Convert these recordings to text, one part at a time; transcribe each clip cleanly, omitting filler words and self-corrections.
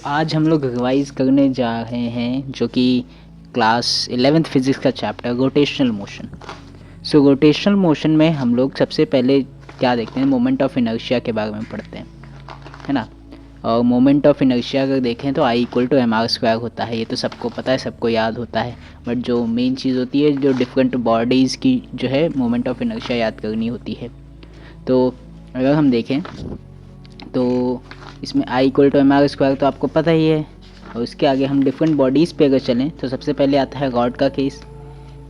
आज हम लोग रिवाइज करने जा रहे हैं जो कि क्लास 11th फिजिक्स का chapter rotational motion. Rotational motion में हम लोग सबसे पहले क्या देखते हैं, मोमेंट ऑफ इनर्शिया के बारे में पढ़ते हैं, है ना। और मोमेंट ऑफ इनर्शिया अगर देखें तो I equal to M R square होता है। ये तो सबको पता है, सबको याद होता है। बट जो मेन चीज़ होती है, जो डिफरेंट बॉडीज़ की जो है मोमेंट ऑफ इनर्शिया याद करनी होती है। तो अगर हम देखें तो इसमें I equal to M R square तो आपको पता ही है। और उसके आगे हम डिफरेंट बॉडीज़ पे अगर चलें तो सबसे पहले आता है रॉड का केस,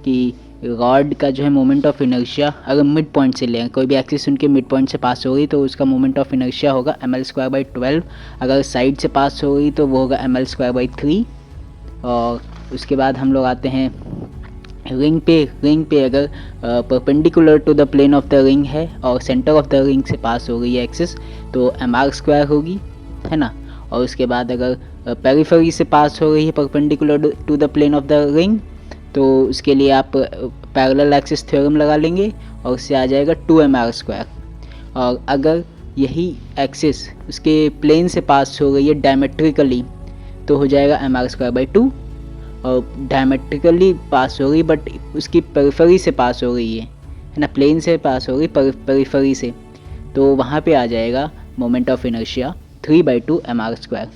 कि रॉड का जो है मोमेंट ऑफ इनर्शिया अगर मिड पॉइंट से लें, कोई भी एक्सिस उनके मिड पॉइंट से पास हो गई तो उसका मोमेंट ऑफ इनर्शिया होगा एम एल स्क्वायर बाई 12। अगर साइड से पास हो गई तो वो होगा एम एल स्क्वायर बाई 3। और उसके बाद हम लोग आते हैं रिंग पे अगर perpendicular to the plane of the ring है और सेंटर ऑफ द रिंग से पास हो गई है एक्सिस, तो एम आर स्क्वायर होगी, है ना। और उसके बाद अगर पेरिफेरी से पास हो रही है perpendicular to the plane of the ring, तो उसके लिए आप पैरेलल एक्सिस थ्योरम लगा लेंगे और उससे आ जाएगा 2 mr²। और अगर यही एक्सिस उसके प्लेन से पास हो गई है डायमेट्रिकली, तो हो जाएगा mr²/2। और डायमेट्रिकली पास हो गई बट उसकी पेरिफेरी से पास हो गई है ना, प्लेन से पास हो गई पेरिफेरी से, तो वहाँ पे आ जाएगा मोमेंट ऑफ इनर्शिया 3/2 mr²,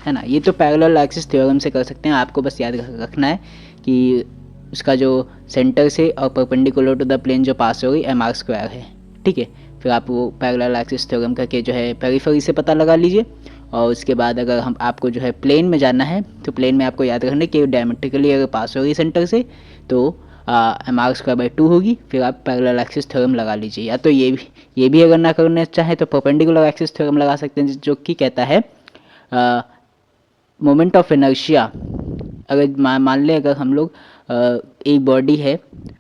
है ना। ये तो पैरेलल एक्सिस थ्योरम से कर सकते हैं। आपको बस याद रखना है कि उसका जो सेंटर से और परपेंडिकुलर टू द प्लेन जो पास हो गई mr² है, ठीक है। फिर आप वो पैरेलल एक्सिस थ्योरम करके जो है पेरिफेरी से पता लगा लीजिए। और उसके बाद अगर हम आपको जो है प्लेन में जाना है तो प्लेन में आपको याद रखना कि डायमेट्रिकली अगर पास हो गई सेंटर से तो mr²/2 होगी। फिर आप पैरेलल एक्सिस थ्योरम लगा लीजिए। या तो ये भी अगर ना करना चाहें तो परपेंडिकुलर एक्सिस थ्योरम लगा सकते हैं, जो कि कहता है मोमेंट ऑफ इनर्शिया। अगर मान लें अगर हम लोग एक बॉडी है,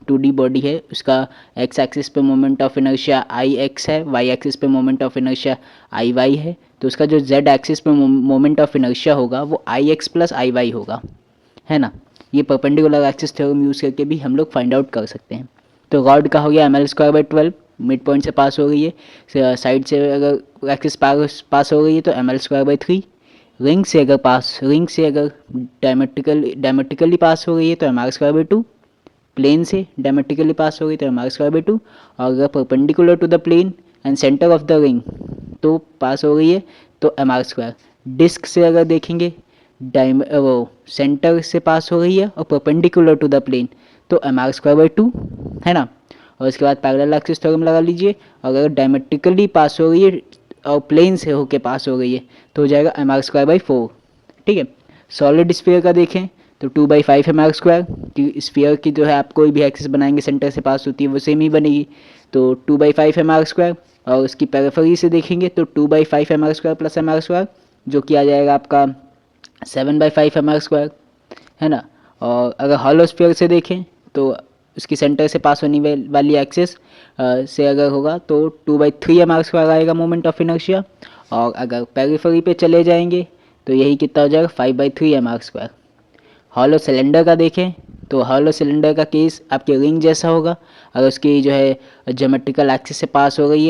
2D बॉडी है, उसका एक्स एक्सिस पे moment of inertia I x है, वाई एक्सिस पे moment of inertia I y है, तो उसका जो जेड एक्सिस पे मोमेंट ऑफ इनर्शिया होगा वो I x plus I y होगा, है ना। ये परपेंडिकुलर एक्सिस थ्योरम यूज़ करके भी हम लोग फाइंड आउट कर सकते हैं। तो रॉड का हो गया ml²/12, मिड पॉइंट से पास हो गई है, साइड से अगर एक्सिस पास हो गई है तो ml²/3। रिंग से अगर डायमेट्रिकली पास हो गई है तो mr²/2। प्लेन से डायमेट्रिकली पास हो गई तो mr²/2। और अगर perpendicular to the plane and centre of the ring तो पास हो गई है तो mr²। डिस्क से अगर देखेंगे वो सेंटर से पास हो रही है और परपेंडिकुलर टू द प्लेन तो mr²/2, है ना। और उसके बाद पैरेलल एक्सिस थ्योरम लगा लीजिए। अगर डायमेट्रिकली पास हो रही है और प्लेन से होके पास हो गई है तो हो जाएगा mr²/4, ठीक है। सॉलिड स्फीयर का देखें तो 2/5 mr², कि स्फीयर की जो है आप कोई भी एक्सिस बनाएंगे सेंटर से पास होती है वो सेम ही बनेगी, तो 2/5 mr²। और उसकी पेरिफेरी से देखेंगे तो 2/5 mr² प्लस mr², जो कि आ जाएगा आपका 7/5 mr², है ना। और अगर हॉलो स्फीयर से देखें तो उसकी सेंटर से पास होने वाली एक्सिस से अगर होगा तो 2/3 mr² आएगा मोमेंट ऑफ इनर्शिया। और अगर पेरिफेरी पे चले जाएंगे तो यही कितना हो जाएगा 5/3 mr²। हॉलो सिलेंडर का देखें तो हॉलो सिलेंडर का केस आपके रिंग जैसा होगा। अगर उसकी जो है ज्योमेट्रिकल एक्सिस से पास हो गई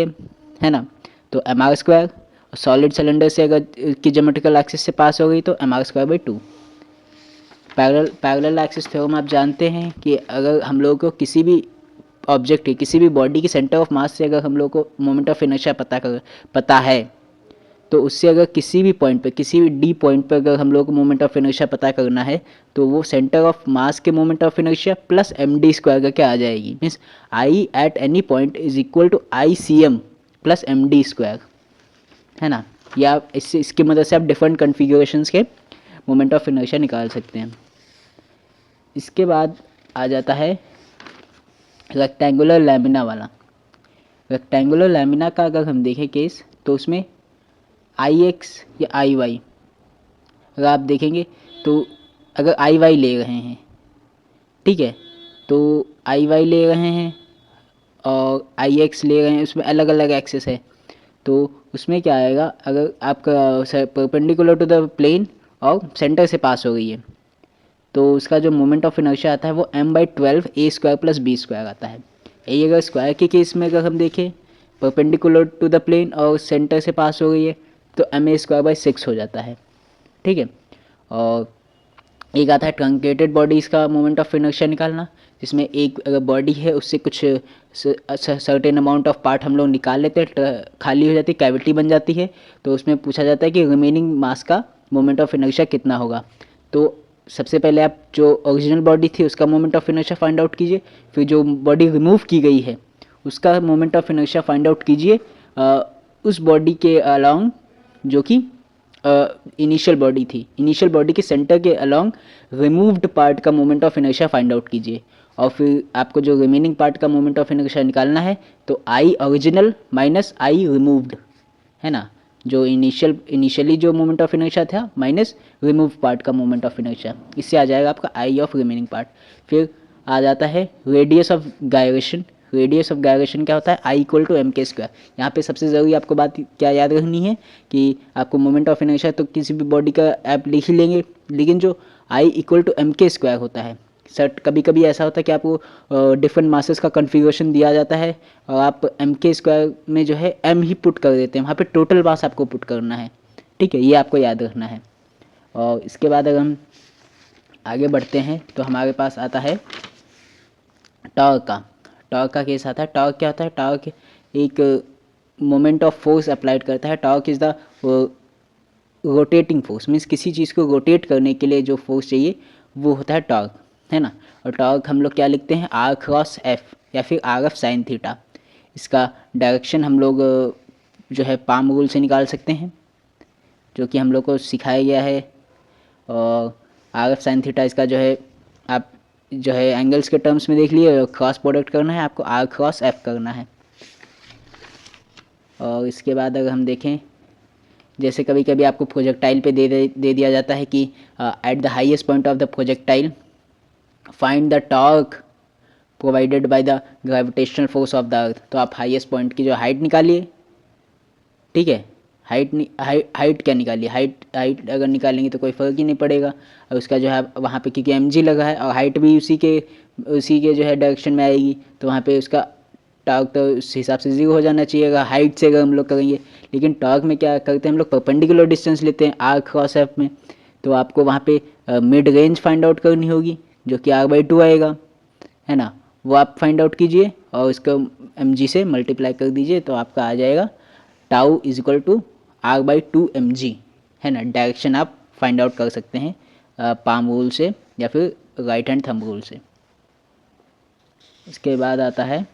है ना, तो mr²। सॉलिड सिलेंडर से अगर की ज्योमेट्रिकल एक्सिस से पास हो गई तो mr²/2। पैरेलल एक्सिस थ्योरम आप जानते हैं कि अगर हम लोगों को किसी भी ऑब्जेक्ट की, किसी भी बॉडी की सेंटर ऑफ मास से अगर हम लोग को मोमेंट ऑफ इनर्शिया पता है तो उससे अगर किसी भी पॉइंट पे, किसी भी डी पॉइंट पे अगर हम लोग को मोमेंट ऑफ इनर्शिया पता करना है तो वो सेंटर ऑफ मास के moment of inertia plus md² करके आ जाएगी। Means I at any point is equal to ICM plus md², है ना। या इसकी मदद से आप डिफरेंट कन्फिग्रेशंस के मोमेंट ऑफ इनर्शिया निकाल सकते हैं। इसके बाद आ जाता है रेक्टेंगुलर लैमिना वाला। रेक्टेंगुलर लैमिना का अगर हम देखें केस तो उसमें IX या IY अगर आप देखेंगे तो अगर IY ले रहे हैं, ठीक है, तो IY ले रहे हैं और IX ले रहे हैं, उसमें अलग अलग एक्सिस है, तो उसमें क्या आएगा, अगर आपका परपेंडिकुलर टू द प्लेन और सेंटर से पास हो गई है तो उसका जो मोमेंट ऑफ इनर्शिया आता है वो m/12 a² प्लस b² आता है। यही अगर स्क्वायर के केस में अगर हम देखें परपेंडिकुलर टू द प्लेन और सेंटर से पास हो गई है तो ma²/6 हो जाता है। ठीक है। और एक आता है ट्रंकेटेड बॉडीज़ का मोमेंट ऑफ इनर्शिया निकालना, जिसमें एक अगर बॉडी है उससे कुछ सर्टेन अमाउंट ऑफ पार्ट हम लोग निकाल लेते हैं, खाली हो जाती है, कैविटी बन जाती है, तो उसमें पूछा जाता है कि रिमेनिंग मास का मोमेंट ऑफ इनर्शिया कितना होगा। तो सबसे पहले आप जो ओरिजिनल बॉडी थी उसका moment of inertia find out कीजिए, फिर जो बॉडी रिमूव की गई है उसका moment of inertia find out कीजिए उस बॉडी के अलॉन्ग जो कि इनिशियल बॉडी थी, इनिशियल बॉडी के सेंटर के अलॉन्ग रिमूव्ड पार्ट का moment of inertia find out कीजिए, और फिर आपको जो रिमेनिंग पार्ट का मोमेंट ऑफ इनर्शिया निकालना है तो आई ओरिजिनल माइनस आई रिमूव्ड, है ना, जो इनिशियली जो मोमेंट ऑफ इनर्शिया था माइनस रिमूव पार्ट का मोमेंट ऑफ इनर्शिया, इससे आ जाएगा आपका आई ऑफ रिमेनिंग पार्ट। फिर आ जाता है radius of gyration. Radius of gyration क्या होता है, आई इक्वल टू एम के स्क्वायर। यहाँ पे सबसे ज़रूरी आपको बात क्या याद रखनी है कि आपको मोमेंट ऑफ इनर्शिया तो किसी भी बॉडी का आप लिख ही लेंगे, लेकिन जो आई इक्वल टू एम के स्क्वायर होता है, सर कभी कभी ऐसा होता है कि आपको डिफरेंट मासेस का कन्फिगरेशन दिया जाता है और आप एम के स्क्वायर में जो है एम ही पुट कर देते हैं, वहाँ पे टोटल मास आपको पुट करना है, ठीक है, ये आपको याद रखना है। और इसके बाद अगर हम आगे बढ़ते हैं तो हमारे पास आता है टॉर्क का। टॉर्क का केस आता है। टॉर्क क्या होता है, टॉर्क एक मोमेंट ऑफ फोर्स अप्लाइड करता है। Torque is the rotating force, means किसी चीज़ को रोटेट करने के लिए जो फोर्स चाहिए वो होता है टॉर्क, है ना। और टॉर्क हम लोग क्या लिखते हैं, आर क्रॉस एफ या फिर आर एफ साइन थीटा। इसका डायरेक्शन हम लोग जो है पाम रूल से निकाल सकते हैं, जो कि हम लोग को सिखाया गया है। और आर एफ साइन थीटा इसका जो है आप जो है एंगल्स के टर्म्स में देख लिए, क्रॉस प्रोडक्ट करना है आपको, आर क्रॉस एफ करना है। और इसके बाद अगर हम देखें, जैसे कभी कभी आपको प्रोजेक्टाइल पे दे दिया जाता है कि at the highest point of the projectile find the torque provided by the gravitational force of the earth. तो आप हाईएस्ट पॉइंट की जो हाइट निकालिए, ठीक है, हाइट क्या निकालिए, हाइट अगर निकालेंगे तो कोई फ़र्क ही नहीं पड़ेगा। और उसका जो है वहाँ पे क्योंकि एम लगा है और हाइट भी उसी के जो है डायरेक्शन में आएगी, तो वहाँ पे उसका टॉर्क तो उस हिसाब से 0 हो जाना चाहिए अगर हाइट से अगर हम लोग करेंगे। लेकिन टॉर्क में क्या करते हैं हम लोग, परपेंडिकुलर डिस्टेंस लेते हैं आर क्रॉस एफ में। तो आपको वहाँ पे मिड रेंज फाइंड आउट करनी होगी जो कि r/2 आएगा, है ना, वो आप फाइंड आउट कीजिए और इसको mg से मल्टीप्लाई कर दीजिए, तो आपका आ जाएगा tau is equal to r/2 mg, है ना। डायरेक्शन आप फाइंड आउट कर सकते हैं पाम रूल से या फिर राइट हैंड थंब रूल से। इसके बाद आता है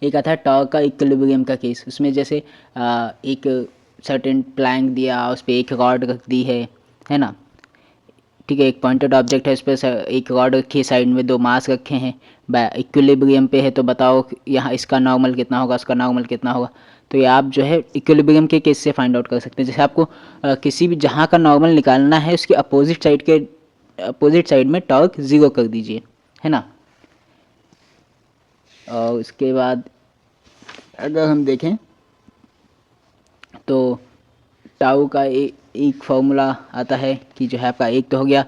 एक आता है टॉर्क का इक्विलिब्रियम का केस। उसमें जैसे एक सर्टेन प्लैंक दिया, उस पर एक रॉड रख दी है ना, ठीक है, एक पॉइंटेड ऑब्जेक्ट है, उस पर एक रॉड रखी है, साइड में 2 मास रखे हैं, इक्विलिब्रियम पे है, तो बताओ यहाँ इसका नॉर्मल कितना होगा, उसका नॉर्मल कितना होगा। तो ये आप जो है इक्विलिब्रियम के केस से फाइंड आउट कर सकते हैं। जैसे आपको किसी भी जहाँ का नॉर्मल निकालना है उसके अपोजिट साइड में टॉर्क 0 कर दीजिए, है ना। और उसके बाद अगर हम देखें तो टाउ का एक फॉर्मूला आता है कि जो है आपका एक तो हो गया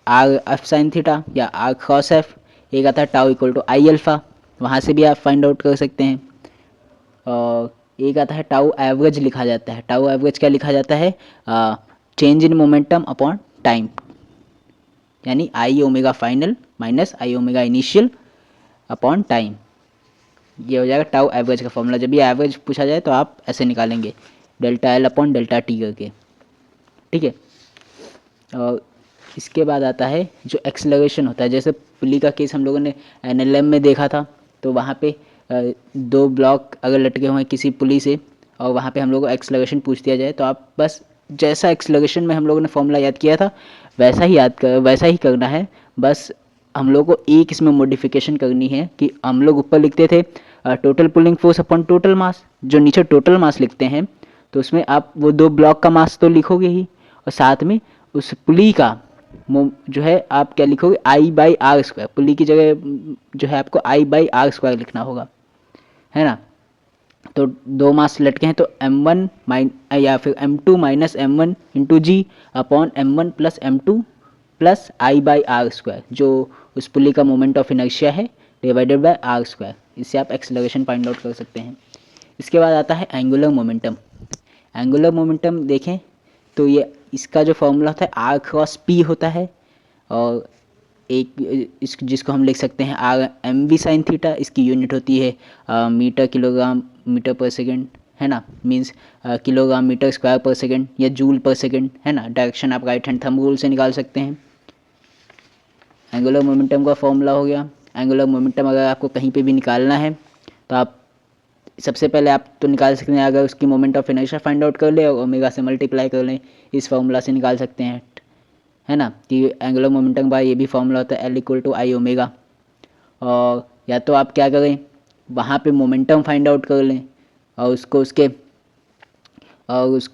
आर एफ साइन थीटा या आर क्रॉस एफ, एक आता है tau equal to I alpha, वहाँ से भी आप फाइंड आउट कर सकते हैं। और एक आता है टाउ एवरेज लिखा जाता है। टाउ एवरेज क्या लिखा जाता है, change in momentum upon time, यानी आई ओमेगा फाइनल माइनस आई ओमेगा इनिशियल अपॉन टाइम, ये हो जाएगा टाउ एवरेज का फॉर्मूला। जब ये एवरेज पूछा जाए तो आप ऐसे निकालेंगे, delta L upon delta T करके, ठीक है। और इसके बाद आता है जो एक्सेलरेशन होता है। जैसे पुली का केस हम लोगों ने एनएलएम में देखा था, तो वहाँ पे 2 ब्लॉक अगर लटके हुए हैं किसी पुली से और वहाँ पे हम लोग को एक्सेलरेशन पूछ दिया जाए, तो आप बस जैसा एक्सेलरेशन में हम लोगों ने फॉर्मूला याद किया था वैसा ही करना है। बस हम लोग को एक इसमें मॉडिफिकेशन करनी है कि हम लोग ऊपर लिखते थे total pulling force upon total mass, जो नीचे टोटल मास लिखते हैं तो उसमें आप वो 2 ब्लॉक का मास तो लिखोगे ही, और साथ में उस पुली का जो है आप क्या लिखोगे, I/r²। पुली की जगह जो है आपको I/r² लिखना होगा, है ना। तो 2 मास लटके हैं तो m1 या फिर m2 minus m1 into G upon m1 plus m2 plus I/r², जो उस पुली का मोमेंट ऑफ इनर्शिया है, डिवाइडेड बाय r²। इससे आप एक्सेलरेशन फाइंड आउट कर सकते हैं। इसके बाद आता है एंगुलर मोमेंटम। एंगुलर मोमेंटम देखें तो ये इसका जो फॉर्मूला होता है आर क्रॉस पी होता है, और एक इस जिसको हम लिख सकते हैं R M V sine theta. इसकी यूनिट होती है metre kilogram metre per second, है ना, means kilogram metre square per second या जूल पर सेकेंड, है ना। डायरेक्शन आप राइट हैंड थंब रूल से निकाल सकते हैं। एंगुलर मोमेंटम का फॉर्मूला हो गया। एंगुलर मोमेंटम अगर आपको कहीं पे भी निकालना है तो आप सबसे पहले आप तो निकाल सकते हैं, अगर उसकी moment of inertia find out कर ले और ओमेगा से मल्टीप्लाई कर लें, इस फॉर्मूला से निकाल सकते हैं, है ना, कि एंगुलर मोमेंटम का ये भी फॉर्मूला होता है L=I ओमेगा। और या तो आप क्या करें, वहाँ पे मोमेंटम फाइंड आउट कर लें और उसको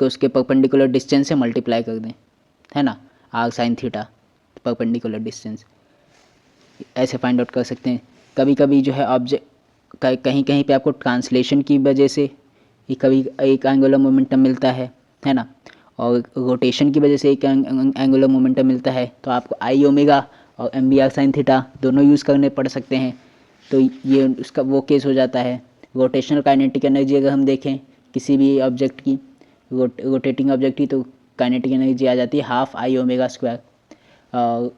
उसके परपेंडिकुलर डिस्टेंस से मल्टीप्लाई कर दें, है ना, R sine theta perpendicular distance, ऐसे फाइंड आउट कर सकते हैं। कभी कभी जो है ऑब्जेक्ट कहीं कहीं पे आपको ट्रांसलेशन की वजह से कभी एक एंगुलर मोमेंटम मिलता है ना, और रोटेशन की वजह से एक एंगुलर मोमेंटम मिलता है, तो आपको आई ओमेगा और M B R sine theta दोनों यूज़ करने पड़ सकते हैं। तो ये उसका वो केस हो जाता है। रोटेशनल काइनेटिक एनर्जी अगर हम देखें किसी भी ऑब्जेक्ट की, रोटेटिंग ऑब्जेक्ट की, तो काइनेटिक एनर्जी आ जाती है हाफ आई ओमेगा स्क्वायर।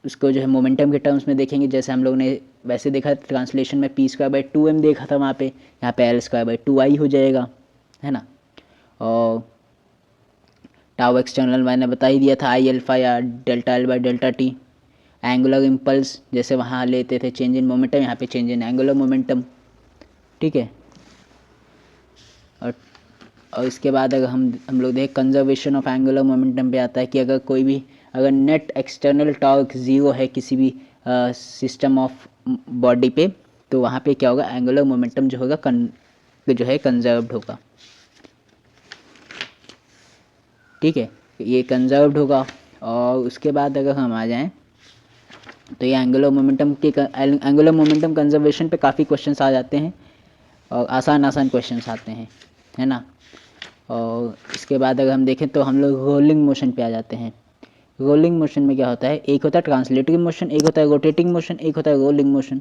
उसको जो है मोमेंटम के टर्म्स में देखेंगे, जैसे हम लोग ने वैसे देखा ट्रांसलेशन में p²/2m देखा था वहाँ पे, यहाँ पे L²/2i हो जाएगा, है ना। और टाउ एक्सटर्नल मैंने बता ही दिया था, आई अल्फा या डेल्टा L/डेल्टा t। एंगुलर इम्पल्स जैसे वहाँ लेते थे चेंज इन मोमेंटम, यहाँ पे चेंज इन एंगुलर मोमेंटम, ठीक है। और इसके बाद अगर हम लोग देखें कंजर्वेशन ऑफ एंगुलर मोमेंटम पे आता है कि अगर नेट एक्सटर्नल टॉर्क ज़ीरो है किसी भी सिस्टम ऑफ बॉडी पे, तो वहाँ पे क्या होगा, एंगुलर मोमेंटम जो होगा जो है कंजर्व्ड होगा, ठीक है, ये कंजर्व्ड होगा। और उसके बाद अगर हम आ जाएं तो ये एंगुलर मोमेंटम कंजर्वेशन पे काफ़ी क्वेश्चंस आ जाते हैं और आसान क्वेश्चंस आते हैं, है ना। और इसके बाद अगर हम देखें तो हम लोग रोलिंग मोशन पे आ जाते हैं। रोलिंग मोशन में क्या होता है, एक होता है ट्रांसलेटरी मोशन, एक होता है रोटेटिंग मोशन, एक होता है रोलिंग मोशन,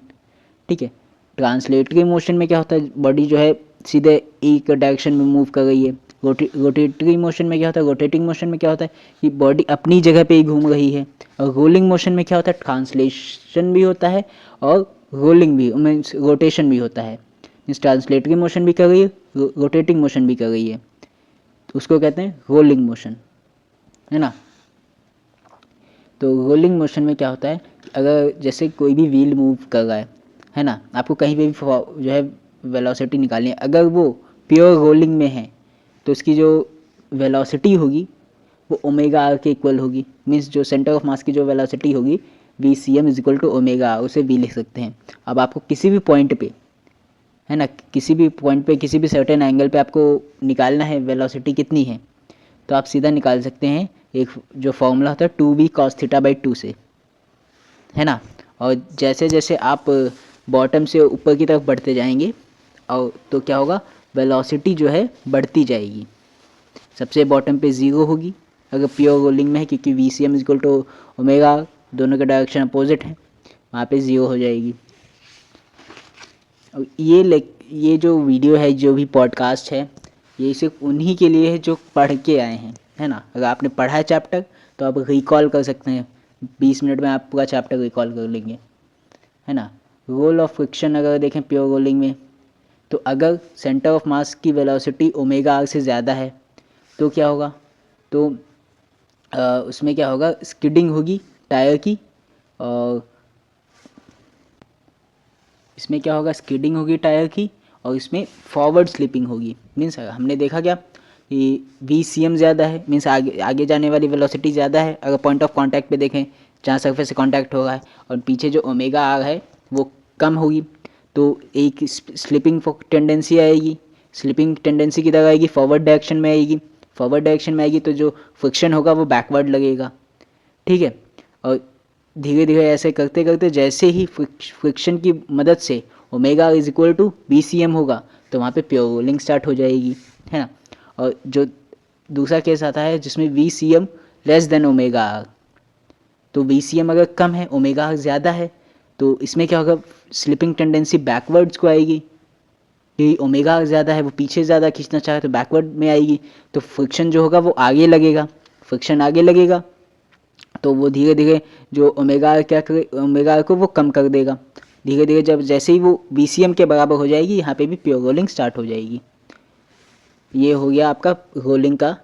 ठीक है। ट्रांसलेटरी मोशन में क्या होता है, बॉडी जो है सीधे एक डायरेक्शन में मूव कर रही है। रोटेटरी मोशन में क्या होता है, रोटेटिंग मोशन में क्या होता है कि बॉडी अपनी जगह पे ही घूम रही है। और रोलिंग मोशन में क्या होता है, ट्रांसलेशन भी होता है और रोलिंग भी मीन्स रोटेशन भी होता है। मीन्स ट्रांसलेटरी मोशन भी कर रही है, रोटेटिंग मोशन भी कर रही है, उसको कहते हैं रोलिंग मोशन, है ना। तो रोलिंग मोशन में क्या होता है, अगर जैसे कोई भी व्हील मूव कर रहा है ना, आपको कहीं पे भी जो है वेलोसिटी निकालनी है, अगर वो प्योर रोलिंग में है तो उसकी जो वेलोसिटी होगी वो ओमेगा आर के इक्वल होगी। मीन्स जो सेंटर ऑफ मास की जो वेलोसिटी होगी v/c/m = ओमेगा, उसे v लिख सकते हैं। अब आपको किसी भी पॉइंट पे, है ना, किसी भी पॉइंट पे किसी भी सर्टेन एंगल पे आपको निकालना है वेलोसिटी कितनी है, तो आप सीधा निकाल सकते हैं एक जो फॉर्मूला होता है 2v cos θ/2 से, है ना। और जैसे जैसे आप बॉटम से ऊपर की तरफ बढ़ते जाएंगे और तो क्या होगा, वेलोसिटी जो है बढ़ती जाएगी। सबसे बॉटम पे ज़ीरो होगी अगर प्योर रोलिंग में है, क्योंकि v/c/m = ओमेगा, दोनों के डायरेक्शन अपोजिट हैं, वहाँ पे ज़ीरो हो जाएगी। और ये जो वीडियो है, जो भी पॉडकास्ट है, ये सिर्फ उन्हीं के लिए है जो पढ़ के आए हैं, है ना। अगर आपने पढ़ा है चैप्टर तो आप रिकॉल कर सकते हैं, 20 मिनट में आप पूरा चैप्टर रिकॉल कर लेंगे, है ना। रोल ऑफ फ्रिक्शन अगर देखें प्योर रोलिंग में, तो अगर सेंटर ऑफ मास की वेलोसिटी ओमेगा आर से ज़्यादा है तो क्या होगा, तो उसमें क्या होगा, स्किडिंग होगी टायर की, और इसमें क्या होगा, स्किडिंग होगी टायर की, और इसमें फॉरवर्ड स्लिपिंग होगी। मीन्स हमने देखा क्या कि v/c/m ज़्यादा है, मीन्स आगे जाने वाली वेलोसिटी ज़्यादा है अगर पॉइंट ऑफ कांटेक्ट पे देखें जहाँ सरफेस से कांटेक्ट हो रहा है, और पीछे जो ओमेगा आर है वो कम होगी, तो एक स्लिपिंग टेंडेंसी आएगी। स्लिपिंग टेंडेंसी किधर आएगी, फॉरवर्ड डायरेक्शन में आएगी। फॉरवर्ड डायरेक्शन में आएगी तो जो फ्रिक्शन होगा वो बैकवर्ड लगेगा, ठीक है। और धीरे धीरे ऐसे करते करते जैसे ही फ्रिक्शन की मदद से ओमेगा = v/c/m होगा तो वहाँ पे प्योर रोलिंग स्टार्ट हो जाएगी, है ना। और जो दूसरा केस आता है जिसमें v/c/m < ओमेगा आर, तो v/c/m अगर कम है, ओमेगा आर ज़्यादा है, तो इसमें क्या होगा, स्लिपिंग टेंडेंसी बैकवर्ड्स को आएगी, कि ओमेगा आर ज़्यादा है, वो पीछे ज़्यादा खींचना चाहे तो बैकवर्ड में आएगी, तो फ्रिक्शन जो होगा वो आगे लगेगा, फ्रिक्शन आगे लगेगा तो वो धीरे धीरे जो ओमेगा क्या करे, ओमेगा को वो कम कर देगा धीरे धीरे। जब जैसे ही वो BCM के बराबर हो जाएगी यहाँ पे भी प्योर रोलिंग स्टार्ट हो जाएगी। ये हो गया आपका रोलिंग का।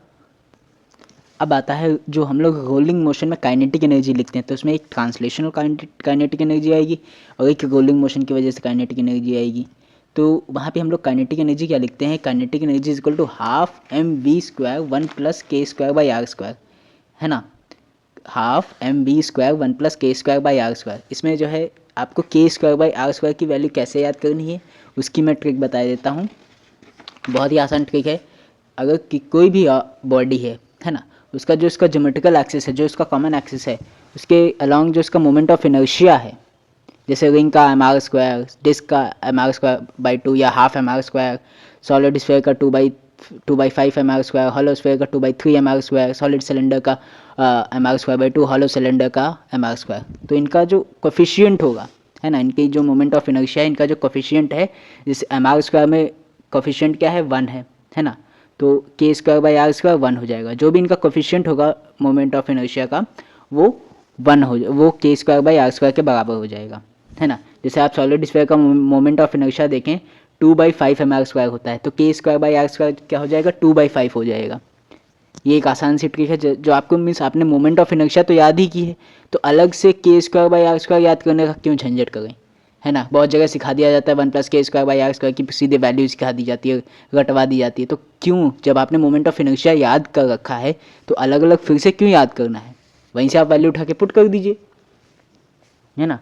अब आता है जो हम लोग रोलिंग मोशन में काइनेटिक एनर्जी लिखते हैं, तो उसमें एक ट्रांसलेशनल काइनेटिक एनर्जी आएगी और एक रोलिंग मोशन की वजह से काइनेटिक एनर्जी आएगी। तो वहाँ पे हम लोग काइनेटिक एनर्जी क्या लिखते हैं, kinetic energy is equal to half mv² 1 + k²/r², है ना। Half mv² 1 + k²/r²। इसमें जो है आपको k²/r² की वैल्यू कैसे याद करनी है उसकी मैं ट्रिक बता देता हूँ। बहुत ही आसान ट्रिक है। अगर कोई भी बॉडी है ना, उसका जो इसका ज्योमेट्रिकल एक्सिस है, जो इसका कॉमन एक्सिस है, उसके अलॉन्ग जो इसका मोमेंट ऑफ इनर्शिया है, जैसे रिंग का mr², डिस्क का mr²/2 या हाफ mr², सॉलिड स्फीयर का 2/5 mr², हॉलो स्फीयर का 2/3 mr², सॉलिड सिलेंडर का mr²/2, हॉलो सिलेंडर का mr²। तो इनका जो कोफिशिएंट होगा, है ना, इनकी जो मोमेंट ऑफ इनर्शिया है, इनका जो कोफिशिएंट है, जिस mr² में कोफिशिएंट क्या है, 1 है ना, तो k²/r² 1 हो जाएगा। जो भी इनका कोफिशिएंट होगा मोमेंट ऑफ इनर्शिया का वो 1 वो k²/r² के बराबर हो जाएगा, है ना। जैसे आप सॉलिड स्फीयर का मोमेंट ऑफ इनर्शिया देखें 2/5 mr² होता है, तो k²/r² क्या हो जाएगा, 2/5 हो जाएगा। ये एक आसान सी ट्रिक है जो आपको मीन्स आपने मोमेंट ऑफ इनर्शिया तो याद ही की है, तो अलग से k²/r² याद करने का क्यों झंझट करें, है ना। बहुत जगह सिखा दिया जाता है 1 + k²/r² की सीधे वैल्यू सिखा दी जाती है, रटवा दी जाती है। तो क्यों, जब आपने मोमेंट ऑफ इनर्शिया याद कर रखा है तो अलग अलग फिर से क्यों याद करना है, वहीं से आप वैल्यू उठा के पुट कर दीजिए, है ना।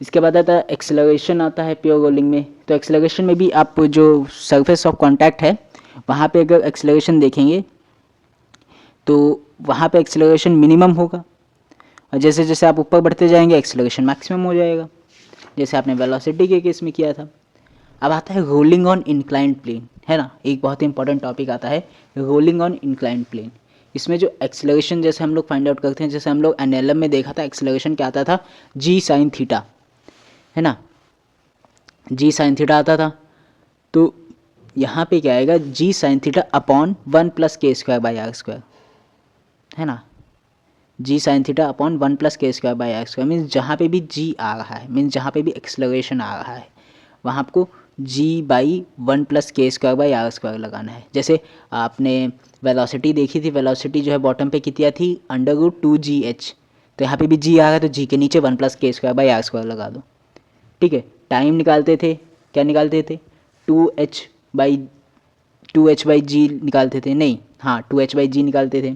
इसके बाद आता है एक्सेलरेशन, आता है प्योर रोलिंग में। तो एक्सेलरेशन में भी आप जो सरफेस ऑफ कॉन्टैक्ट है वहाँ पे अगर एक्सेलरेशन देखेंगे तो वहाँ पे एक्सेलरेशन मिनिमम होगा और जैसे जैसे आप ऊपर बढ़ते जाएंगे एक्सेलरेशन मैक्सिमम हो जाएगा, जैसे आपने वेलोसिटी के केस में किया था। अब आता है रोलिंग ऑन इंक्लाइंड प्लेन, है ना, एक बहुत ही इंपॉर्टेंट टॉपिक आता है रोलिंग ऑन इंक्लाइंड प्लेन। इसमें जो एक्सेलरेशन जैसे हम लोग फाइंड आउट करते हैं, जैसे हम लोग NLM में देखा था एक्सेलरेशन क्या आता था, g sin थीटा, है ना, g sin थीटा आता था। तो यहाँ पे क्या आएगा, g sin theta upon 1 + k²/r², है ना, g sin theta upon 1 + k²/r²। Means जहाँ पे भी g आ रहा है, मीन्स जहाँ पे भी एक्सेलरेशन आ रहा है वहाँ आपको g/1 + k²/r² लगाना है। जैसे आपने वेलोसिटी देखी थी, वेलोसिटी जो है बॉटम पे कितनी थी, √2gh, तो यहाँ पे भी g आ रहा है तो g के नीचे 1 + k²/r² लगा दो, ठीक है। टाइम निकालते थे, क्या निकालते थे, 2h/g निकालते थे, नहीं हाँ 2h/g निकालते थे।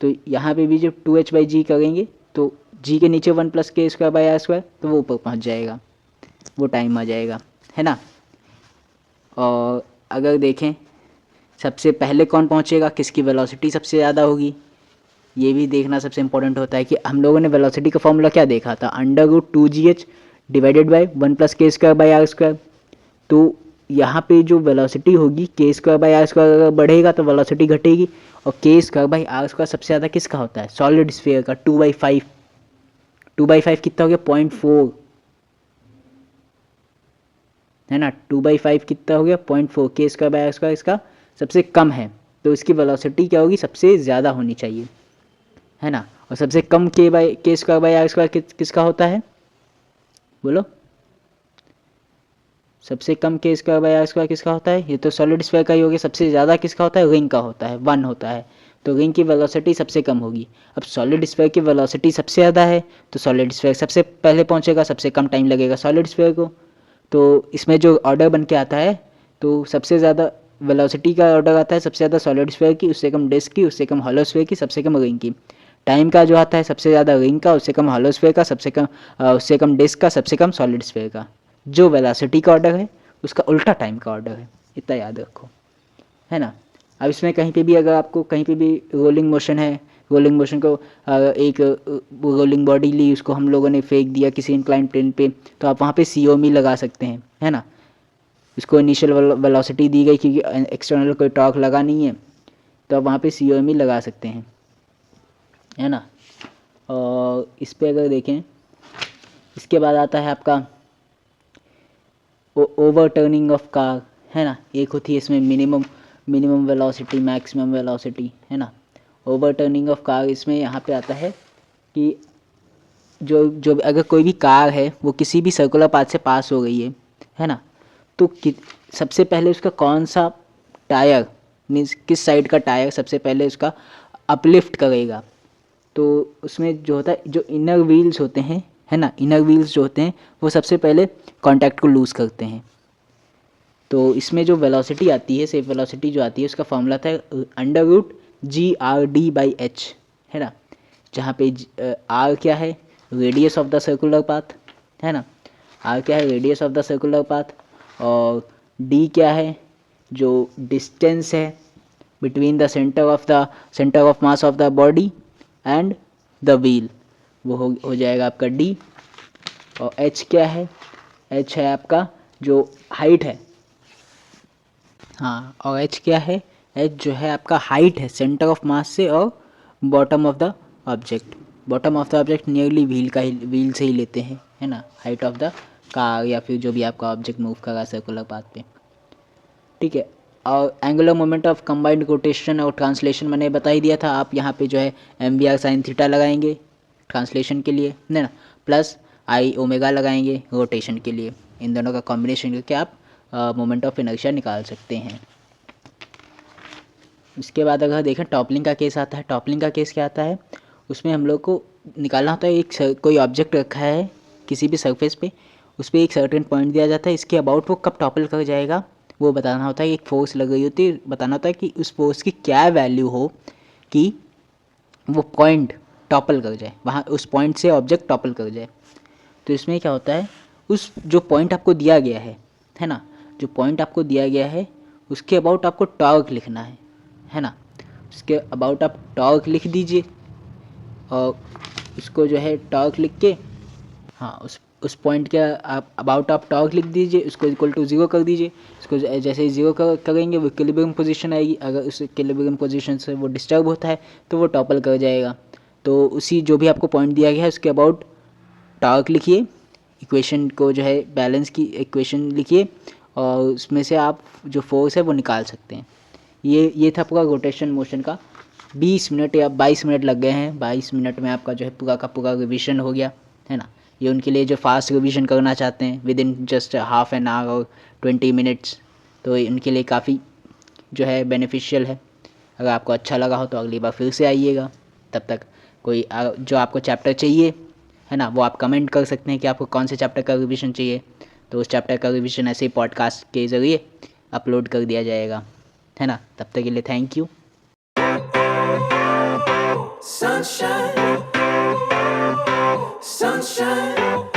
तो यहाँ पे भी जब 2h/g करेंगे तो g के नीचे 1 + k²/r² तो वो ऊपर पहुँच जाएगा, वो टाइम आ जाएगा, है ना। और अगर देखें सबसे पहले कौन पहुँचेगा, किसकी वेलोसिटी सबसे ज़्यादा होगी, ये भी देखना सबसे इंपॉर्टेंट होता है। कि हम लोगों ने वेलोसिटी का फॉर्मूला क्या देखा था, √2gh डिवाइडेड बाय 1 + k²/r²। तो यहाँ पे जो वेलोसिटी होगी k²/r² अगर बढ़ेगा तो वेलोसिटी घटेगी, और k²/r² सबसे ज़्यादा किसका होता है, सॉलिड स्फीयर का, 2/5। 2/5 कितना हो गया, 0.4, है ना, 2/5 कितना हो गया, 0.4। k²/r² इसका सबसे कम है तो इसकी वेलोसिटी क्या होगी, सबसे ज़्यादा होनी चाहिए, है ना। और सबसे कम k²/r² किसका होता है, बोलो, सबसे कम k²/r² किसका होता है, ये तो सॉलिड स्फीयर का ही हो गया। सबसे ज़्यादा किसका होता है, रिंग का होता है, 1 होता है, तो रिंग की वेलोसिटी सबसे कम होगी। अब सॉलिड स्फीयर की वेलोसिटी सबसे ज़्यादा है तो सॉलिड स्फीयर सबसे पहले पहुंचेगा, सबसे कम टाइम लगेगा सॉलिड स्फीयर को। तो इसमें जो ऑर्डर बन के आता है, तो सबसे ज़्यादा वेलोसिटी का ऑर्डर आता है सबसे ज़्यादा सॉलिड स्फीयर की, उससे कम डिस्क की, उससे कम हॉलो स्फीयर की, सबसे कम रिंग की। टाइम का जो आता है सबसे ज़्यादा रिंग का, उससे कम हॉलो स्फीयर का, उससे कम डिस्क का, सबसे कम सॉलिड स्फीयर का। जो वेलोसिटी का ऑर्डर है उसका उल्टा टाइम का ऑर्डर है, इतना याद रखो, है ना। अब इसमें कहीं पे भी अगर आपको कहीं पे भी रोलिंग मोशन है, रोलिंग मोशन को एक रोलिंग बॉडी ली, उसको हम लोगों ने फेंक दिया किसी इंक्लाइन प्लेन पे, तो आप वहाँ पे COM लगा सकते हैं, है ना। इसको इनिशियल वेलोसिटी दी गई क्योंकि एक्सटर्नल कोई टॉर्क लगा नहीं है, तो आप वहाँ पे COM लगा सकते हैं, है ना। और इस पर अगर देखें, इसके बाद आता है आपका ओवर टर्निंग ऑफ कार, है ना। एक होती है इसमें मिनिमम वेलोसिटी, मैक्सिमम वेलोसिटी, है ना। ओवरटर्निंग ऑफ कार इसमें यहाँ पे आता है कि जो जो अगर कोई भी कार है वो किसी भी सर्कुलर पाथ से पास हो गई है ना, तो सबसे पहले उसका कौन सा टायर मीन्स किस साइड का टायर सबसे पहले उसका अपलिफ्ट करेगा। तो उसमें जो होता है जो इनर व्हील्स होते हैं है ना, इनर व्हील्स जो होते हैं वो सबसे पहले कांटेक्ट को लूज़ करते हैं। तो इसमें जो वेलोसिटी आती है, सेफ वेलोसिटी जो आती है उसका फॉर्मूला था √GRD/h है ना, जहाँ पे आर क्या है, radius of the circular path है ना, आर क्या है, radius of the circular path, और डी क्या है, जो डिस्टेंस है between the centre of mass of the body and the wheel, वो हो जाएगा आपका डी। और एच क्या है, एच है आपका जो हाइट है, हाँ, और एच क्या है, एच जो है आपका हाइट है सेंटर ऑफ मास से और bottom of the object, bottom of the object nearly wheel से ही लेते हैं है ना, हाइट ऑफ द कार या फिर जो भी आपका ऑब्जेक्ट मूव कर रहा है सर्कुलर पाथ पे, ठीक है। और angular moment of combined rotation और ट्रांसलेशन मैंने बता ही दिया था, आप यहाँ पे जो है MVR sin थीटा लगाएंगे ट्रांसलेशन के लिए है ना, प्लस I ओमेगा लगाएंगे रोटेशन के लिए, इन दोनों का कॉम्बिनेशन करके आप मोमेंट ऑफ इनर्शिया निकाल सकते हैं। इसके बाद अगर देखें टॉपलिंग का केस आता है, टॉपलिंग का केस क्या आता है, उसमें हम लोग को निकालना होता है कोई ऑब्जेक्ट रखा है किसी भी सरफेस पे, उस पर एक सर्टेन पॉइंट दिया जाता है, इसके अबाउट वो कब टॉपल कर जाएगा वो बताना होता है, एक फोर्स लग रही होती है, बताना होता है कि उस फोर्स की क्या वैल्यू हो कि वो पॉइंट टॉपल कर जाए, वहाँ उस पॉइंट से ऑब्जेक्ट टॉपल कर जाए। तो इसमें क्या होता है, उस जो पॉइंट आपको दिया गया है ना, जो पॉइंट आपको दिया गया है उसके अबाउट आपको टॉर्क लिखना है ना, उसके अबाउट आप टॉर्क लिख दीजिए, और उसको जो है टॉर्क लिख के, हाँ, उस पॉइंट के आप अबाउट आप टॉर्क लिख दीजिए, उसको इक्वल टू 0 कर दीजिए, इसको जैसे ही 0 करेंगे वो इक्विलिब्रियम पोजीशन आएगी, अगर उस इक्विलिब्रियम पोजीशन से वो डिस्टर्ब होता है तो वो टॉपल कर जाएगा। तो उसी जो भी आपको पॉइंट दिया गया है उसके अबाउट टॉर्क लिखिए, इक्वेशन को जो है बैलेंस की इक्वेशन लिखिए, और उसमें से आप जो फोर्स है वो निकाल सकते हैं। ये था पूरा रोटेशन मोशन का 20 मिनट या 22 मिनट लग गए हैं, 22 मिनट में आपका जो है पूरा का पूरा रिविजन हो गया है ना। ये उनके लिए जो फास्ट रिविजन करना चाहते हैं with in just half an hour और 20 मिनट्स, तो उनके लिए काफ़ी जो है बेनिफिशियल है। अगर आपको अच्छा लगा हो तो अगली बार फिर से आइएगा, तब तक कोई जो आपको चैप्टर चाहिए है ना वो आप कमेंट कर सकते हैं कि आपको कौन से चैप्टर का रिवीजन चाहिए, तो उस चैप्टर का रिवीजन ऐसे ही पॉडकास्ट के ज़रिए अपलोड कर दिया जाएगा है ना। तब तक के लिए थैंक यू। Sunshine, sunshine.